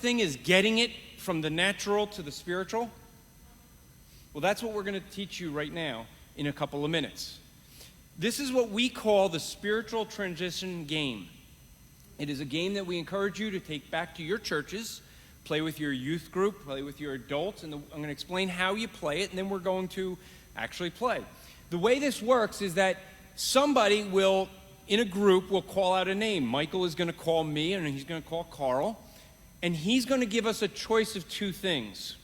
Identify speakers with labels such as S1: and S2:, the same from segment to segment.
S1: thing is getting it from the natural to the spiritual? Well, that's what we're going to teach you right now in a couple of minutes. This is what we call the spiritual transition game. It is a game that we encourage you to take back to your churches, play with your youth group, play with your adults, and I'm going to explain how you play it, and then we're going to actually play. The way this works is that somebody will, in a group, will call out a name. Michael is going to call me, and he's going to call Carl, and he's going to give us a choice of two things.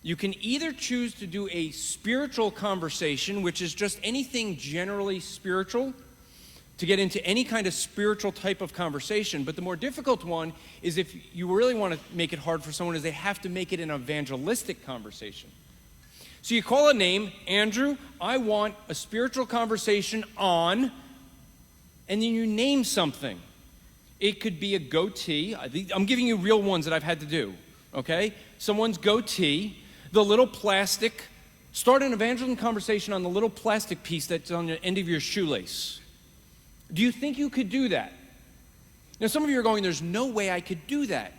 S1: You can either choose to do a spiritual conversation, which is just anything generally spiritual, to get into any kind of spiritual type of conversation. But the more difficult one is, if you really want to make it hard for someone, is they have to make it an evangelistic conversation. So you call a name, Andrew, I want a spiritual conversation on, and then you name something. It could be a goatee. I'm giving you real ones that I've had to do, okay? Someone's goatee, the little plastic. Start an evangelism conversation on the little plastic piece that's on the end of your shoelace. Do you think you could do that? Now, some of you are going, there's no way I could do that.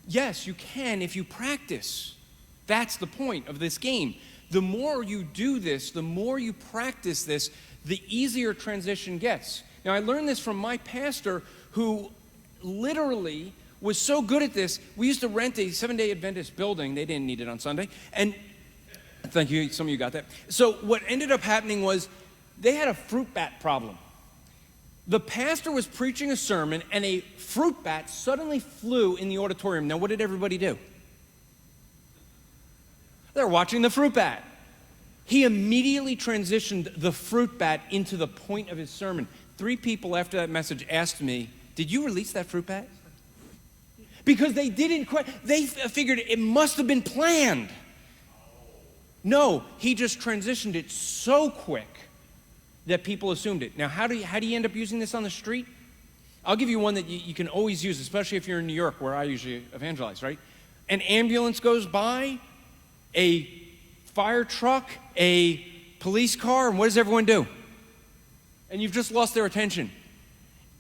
S1: Yes, you can if you practice. That's the point of this game. The more you do this, the more you practice this, the easier transition gets. Now, I learned this from my pastor, who literally was so good at this. We used to rent a Seventh-day Adventist building. They didn't need it on Sunday. And thank you, some of you got that. So what ended up happening was they had a fruit bat problem. The pastor was preaching a sermon, and a fruit bat suddenly flew in the auditorium. Now, what did everybody do? They're watching the fruit bat. He immediately transitioned the fruit bat into the point of his sermon. 3 people after that message asked me, did you release that fruit bat? Because they didn't quite, they figured it must have been planned. No, he just transitioned it so quick that people assumed it. Now, how do you end up using this on the street? I'll give you one that you can always use, especially if you're in New York, where I usually evangelize, right? An ambulance goes by, a fire truck, a police car, and what does everyone do? And you've just lost their attention.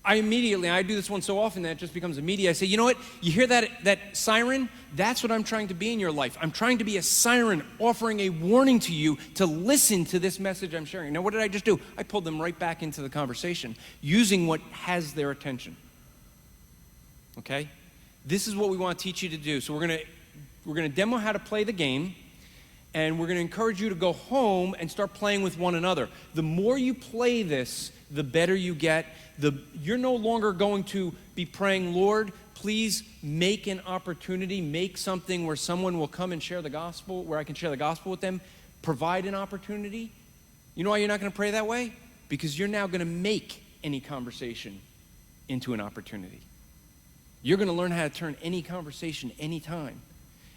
S1: I do this one so often that it just becomes immediate. I say, you know what? You hear that siren? That's what I'm trying to be in your life. I'm trying to be a siren offering a warning to you to listen to this message I'm sharing. Now, what did I just do? I pulled them right back into the conversation using what has their attention. Okay? This is what we want to teach you to do. So we're going to demo how to play the game, and we're going to encourage you to go home and start playing with one another. The more you play this, the better you get. You're no longer going to be praying, Lord, please make an opportunity, make something where someone will come and share the gospel, where I can share the gospel with them, provide an opportunity. You know why you're not going to pray that way? Because you're now going to make any conversation into an opportunity. You're going to learn how to turn any conversation anytime.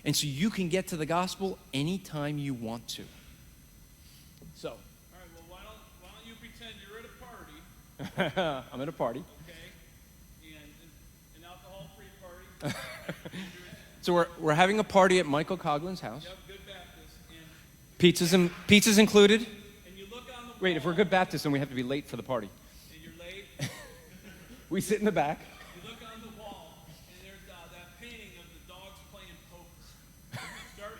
S1: And so you can get to the gospel anytime you want to. So.
S2: All right, well, why don't you pretend you're at a party?
S1: I'm at a party.
S2: Okay. And an alcohol-free party.
S1: So we're having a party at Michael Coughlin's house.
S2: Yep, good Baptist. And
S1: Pizza's included.
S2: And you look on the wall.
S1: Wait, if we're good Baptists, then we have to be late for the party.
S2: And you're late.
S1: We sit in the back.
S2: You look on the wall, and there's that painting of the dogs playing poker.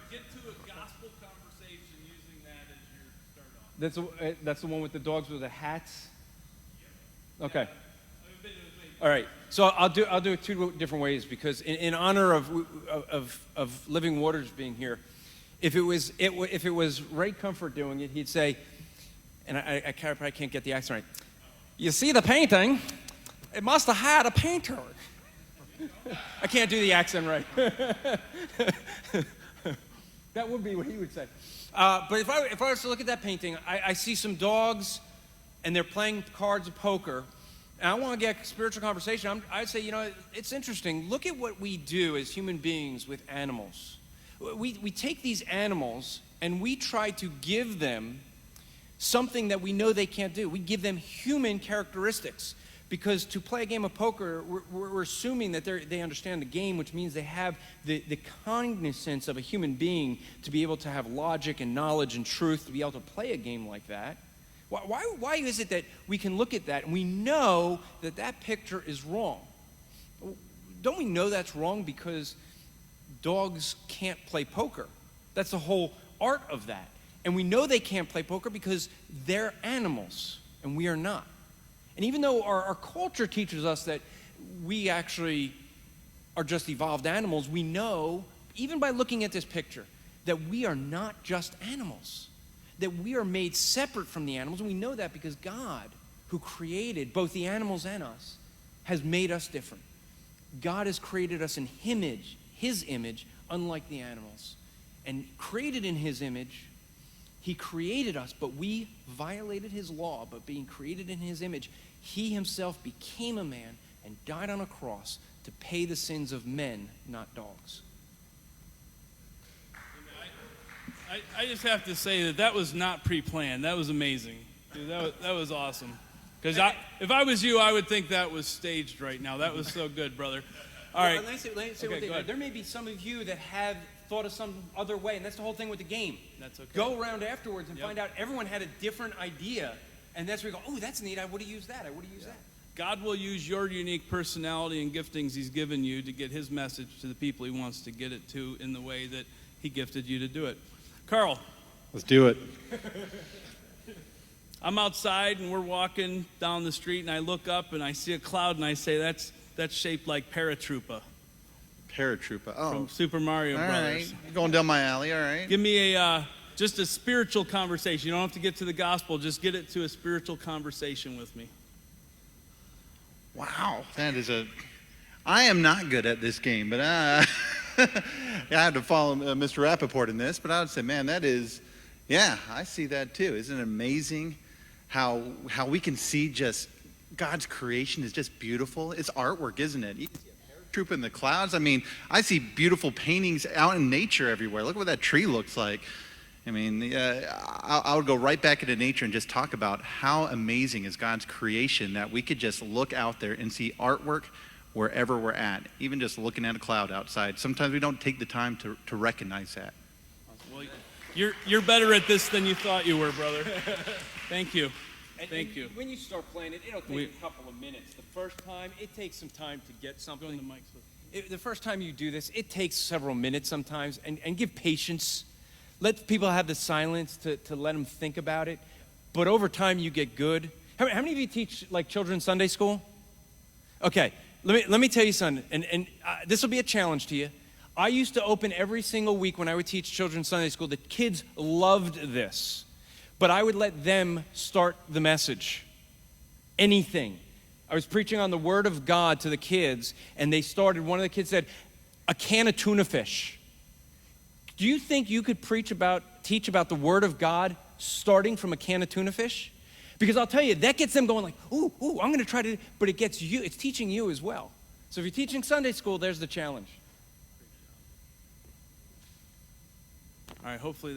S2: Get to a gospel conversation using that as your start off.
S1: That's the one with the dogs with the hats. Okay.
S2: Yeah.
S1: All right. So I'll do it 2 different ways, because in honor of Living Waters being here, if it was Ray Comfort doing it, he'd say, and I probably can't get the accent right. You see the painting? It must have had a painter. I can't do the accent right. That would be what he would say. But if I was to look at that painting, I see some dogs, and they're playing cards of poker, and I want to get a spiritual conversation. I'd say, it's interesting. Look at what we do as human beings with animals. We take these animals, and we try to give them something that we know they can't do. We give them human characteristics. Because to play a game of poker, we're assuming that they understand the game, which means they have the cognizance of a human being to be able to have logic and knowledge and truth to be able to play a game like that. Why is it that we can look at that and we know that picture is wrong? Don't we know that's wrong because dogs can't play poker. That's the whole art of that. And we know they can't play poker because they're animals, and we are not. And even though our culture teaches us that we actually are just evolved animals, we know, even by looking at this picture, that we are not just animals, that we are made separate from the animals. And we know that because God, who created both the animals and us, has made us different. God has created us in his image, unlike the animals. And created in his image, he created us, but we violated his law. But being created in his image, he himself became a man and died on a cross to pay the sins of men, not dogs.
S2: I just have to say that was not pre-planned. That was amazing. Dude, that was awesome. Because if I was you, I would think that was staged right now. That was so good, brother. All right.
S1: Let me say one thing. There may be some of you that have thought of some other way, and that's the whole thing with the game.
S2: That's okay.
S1: Go around afterwards and find out everyone had a different idea, and that's where you go, oh, that's neat. I would have used that. That.
S2: God will use your unique personality and giftings he's given you to get his message to the people he wants to get it to in the way that he gifted you to do it. Carl.
S3: Let's do it.
S2: I'm outside and we're walking down the street and I look up and I see a cloud and I say, that's shaped like Paratroopa.
S3: Paratroopa. Oh.
S2: From Super Mario
S3: All
S2: Brothers.
S3: right. Going down my alley. All right.
S2: Give me just a spiritual conversation. You don't have to get to the gospel. Just get it to a spiritual conversation with me.
S3: Wow. I am not good at this game, but I have to follow Mr. Rappaport in this, but I would say, man, I see that too. Isn't it amazing how we can see just God's creation is just beautiful? It's artwork, isn't it? You can see a paratroop in the clouds. I mean, I see beautiful paintings out in nature everywhere. Look what that tree looks like. I mean, I would go right back into nature and just talk about how amazing is God's creation that we could just look out there and see artwork wherever we're at, even just looking at a cloud outside. Sometimes we don't take the time to recognize that.
S2: Well, you're better at this than you thought you were, brother. Thank you. Thank you.
S1: When you start playing it, it'll take a couple of minutes. The first time, it takes some time to get something.
S2: Go in the mic.
S1: The first time you do this, it takes several minutes sometimes, and give patience. Let people have the silence to let them think about it. But over time, you get good. How many of you teach like children's Sunday school? Okay, let me tell you something, and this will be a challenge to you. I used to open every single week when I would teach children's Sunday school. The kids loved this, but I would let them start the message. Anything. I was preaching on the Word of God to the kids, and they started. One of the kids said, "A can of tuna fish." Do you think you could teach about the Word of God starting from a can of tuna fish? Because I'll tell you, that gets them going like, ooh, I'm going to try to, but it gets you, it's teaching you as well. So if you're teaching Sunday school, there's the challenge.
S2: All right, hopefully